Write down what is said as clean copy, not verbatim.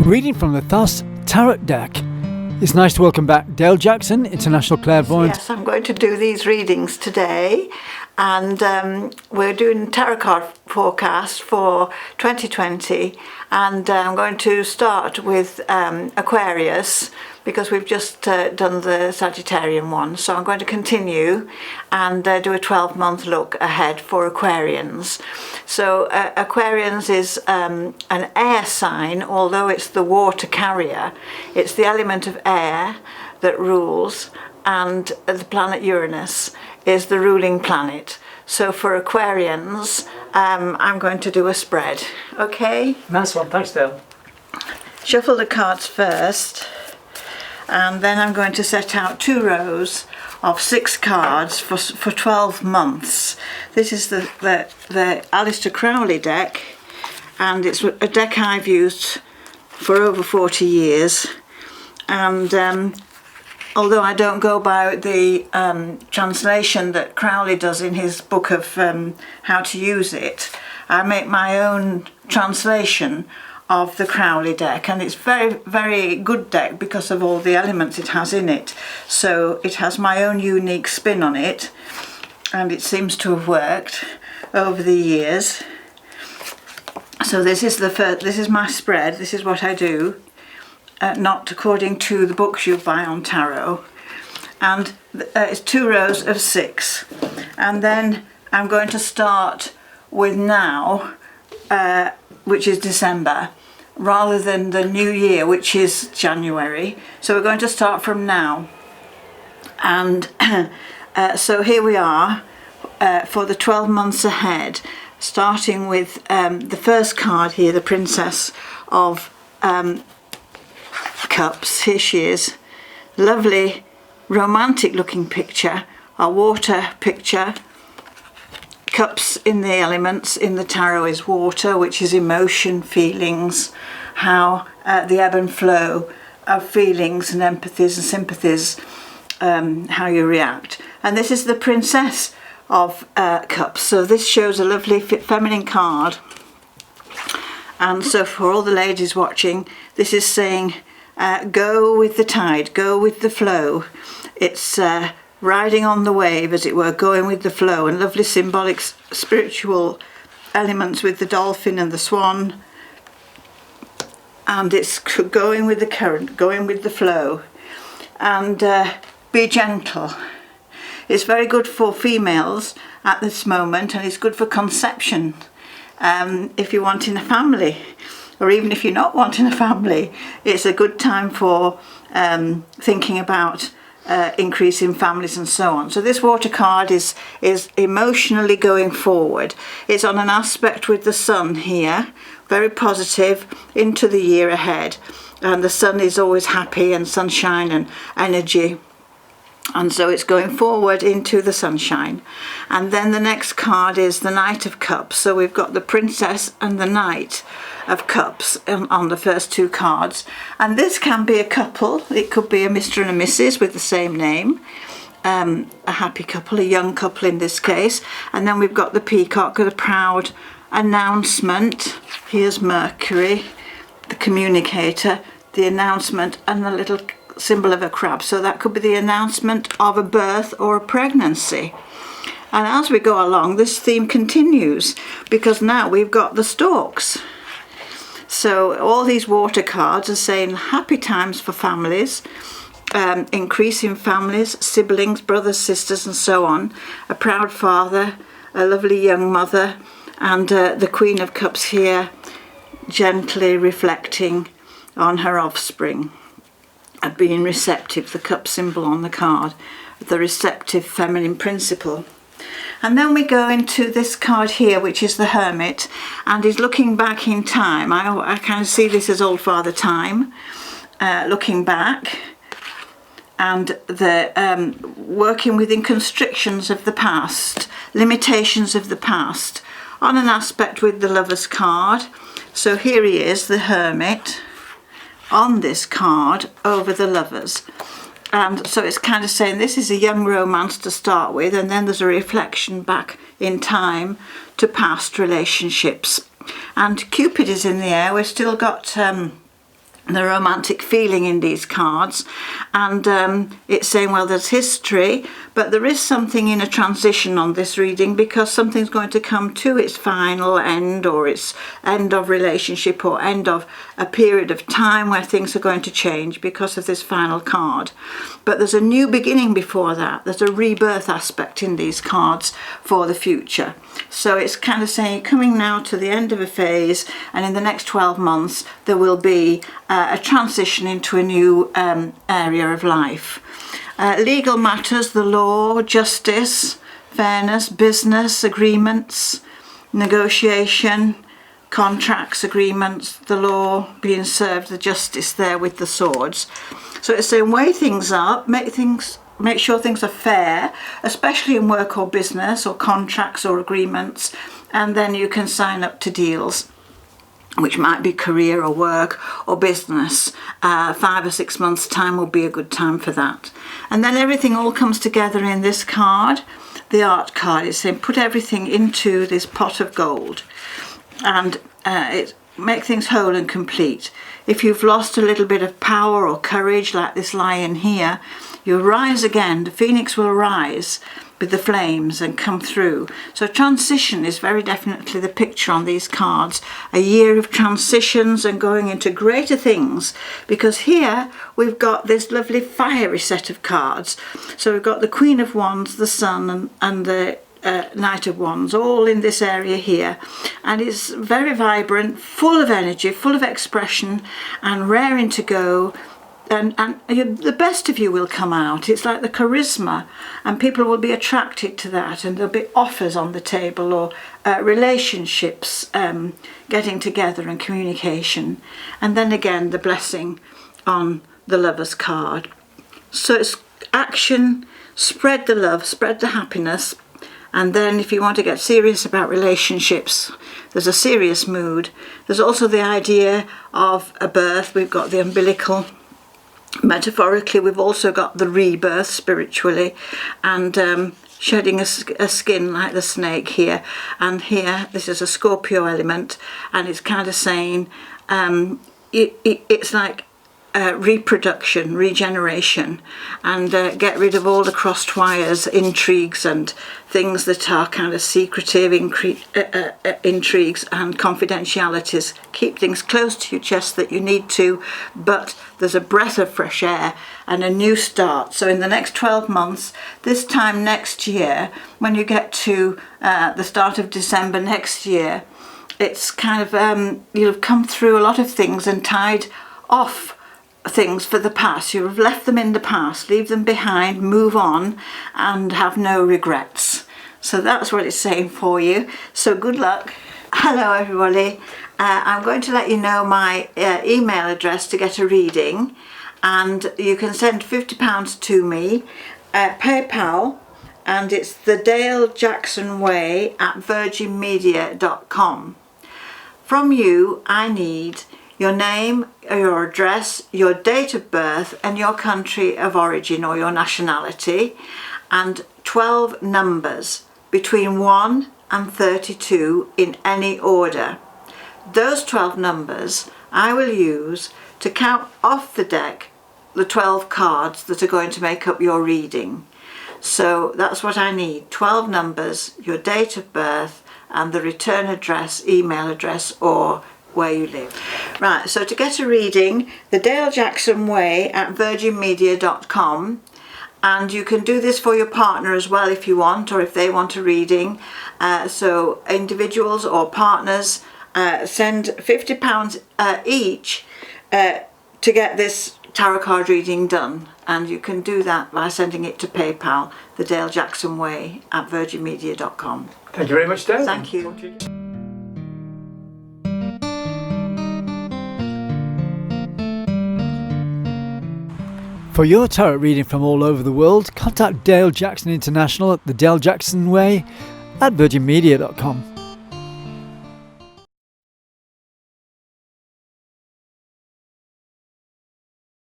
reading from the Thus Tarot deck. It's nice to welcome back Dale Jackson, International Clairvoyant. Yes, I'm going to do these readings today, and we're doing tarot card forecast for 2020, and I'm going to start with Aquarius, because we've just done the Sagittarian one. So I'm going to continue and do a 12-month look ahead for Aquarians. So Aquarians is an air sign, although it's the water carrier. It's the element of air that rules, and the planet Uranus is the ruling planet. So for Aquarians, I'm going to do a spread, okay? Nice one, thanks Dale. Shuffle the cards first, and then I'm going to set out 2 rows of 6 cards for 12 months. This is the Aleister Crowley deck, and it's a deck I've used for over 40 years, and although I don't go by the translation that Crowley does in his book of how to use it, I make my own translation of the Crowley deck, and it's very good deck because of all the elements it has in it. So it has my own unique spin on it, and it seems to have worked over the years. So this is this is my spread. This is what I do, not according to the books you buy on tarot, and it's 2 rows of 6, and then I'm going to start with now, which is December, rather than the new year, which is January. So we're going to start from now. And so here we are for the 12 months ahead, starting with the first card here, the Princess of Cups. Here she is. Lovely, romantic looking picture, a water picture. Cups in the elements in the tarot is water, which is emotion, feelings, how the ebb and flow of feelings and empathies and sympathies, how you react. And this is the Princess of Cups. So this shows a lovely feminine card. And so for all the ladies watching, this is saying, go with the tide, go with the flow. It's riding on the wave, as it were, going with the flow, and lovely symbolic spiritual elements with the dolphin and the swan, and it's going with the current, going with the flow, and be gentle. It's very good for females at this moment, and it's good for conception, if you're wanting a family, or even if you're not wanting a family. It's a good time for thinking about increase in families and so on. So this water card is emotionally going forward. It's on an aspect with the sun here, very positive into the year ahead, and the sun is always happy and sunshine and energy, and so it's going forward into the sunshine. And then the next card is the Knight of Cups. So we've got the Princess and the Knight of Cups on the first 2 cards, and this can be a couple. It could be a Mr. and a Mrs. with the same name, a happy couple, a young couple in this case. And then we've got the Peacock, the proud announcement. Here's Mercury, the communicator, the announcement, and the little symbol of a crab. So that could be the announcement of a birth or a pregnancy. And as we go along, this theme continues, because now we've got the storks. So all these water cards are saying happy times for families, increase in families, siblings, brothers, sisters, and so on. A proud father, a lovely young mother, and the Queen of Cups here, gently reflecting on her offspring, being receptive, the cup symbol on the card, the receptive feminine principle. And then we go into this card here, which is the Hermit, and he's looking back in time. I kind of see this as Old Father Time, looking back, and the working within constrictions of the past, limitations of the past, on an aspect with the Lover's card. So here he is, the Hermit, on this card over the Lovers. And so it's kind of saying this is a young romance to start with, and then there's a reflection back in time to past relationships. And Cupid is in the air. We've still got the romantic feeling in these cards, and it's saying, well, there's history, but there is something in a transition on this reading, because something's going to come to its final end, or its end of relationship, or end of a period of time where things are going to change because of this final card. But there's a new beginning before that. There's a rebirth aspect in these cards for the future. So it's kind of saying, coming now to the end of a phase, and in the next 12 months there will be a transition into a new area of life. Legal matters, the law, justice, fairness, business, agreements, negotiation, contracts, agreements, the law being served, the justice there with the swords. So it's saying, weigh things up, make sure things are fair, especially in work or business or contracts or agreements, and then you can sign up to deals, which might be career or work or business. 5 or 6 months' time will be a good time for that. And then everything all comes together in this card, the art card. It's saying, put everything into this pot of gold, and make things whole and complete. If you've lost a little bit of power or courage, like this lion here, you'll rise again. The phoenix will rise with the flames and come through. So transition is very definitely the picture on these cards. A year of transitions and going into greater things, because here we've got this lovely fiery set of cards. So we've got the Queen of Wands, the Sun, and the Knight of Wands, all in this area here, and it's very vibrant, full of energy, full of expression, and raring to go. And the best of you will come out. It's like the charisma, and people will be attracted to that, and there'll be offers on the table, or relationships getting together, and communication. And then again, the blessing on the Lover's card. So it's action, spread the love, spread the happiness. And then if you want to get serious about relationships, there's a serious mood. There's also the idea of a birth. We've got the umbilical. Metaphorically, we've also got the rebirth spiritually, and shedding a skin like the snake here. And here, this is a Scorpio element, and it's kind of saying it's like reproduction, regeneration, and get rid of all the crossed wires, intrigues, and things that are kind of secretive, intrigues and confidentialities. Keep things close to your chest that you need to, but there's a breath of fresh air and a new start. So in the next 12 months, this time next year, when you get to the start of December next year, it's kind of, you'll have come through a lot of things and tied off things for the past. You have left them in the past, leave them behind, move on, and have no regrets. So that's what it's saying for you. So good luck. Hello everybody. I'm going to let you know my email address to get a reading, and you can send £50 to me, PayPal, and it's the Dale Jackson Way at virginmedia.com. From you, I need your name, your address, your date of birth, and your country of origin or your nationality, and 12 numbers between 1 and 32 in any order. Those 12 numbers I will use to count off the deck the 12 cards that are going to make up your reading. So that's what I need: 12 numbers, your date of birth, and the return address, email address, or where you live. Right, so to get a reading, the Dale Jackson Way at virginmedia.com, and you can do this for your partner as well if you want, or if they want a reading. So individuals or partners, send £50 each to get this tarot card reading done, and you can do that by sending it to PayPal, the Dale Jackson Way at virginmedia.com. Thank you very much, Dale. Thank you. For your tarot reading from all over the world, contact Dale Jackson International at the Dale Jackson Way at virginmedia.com.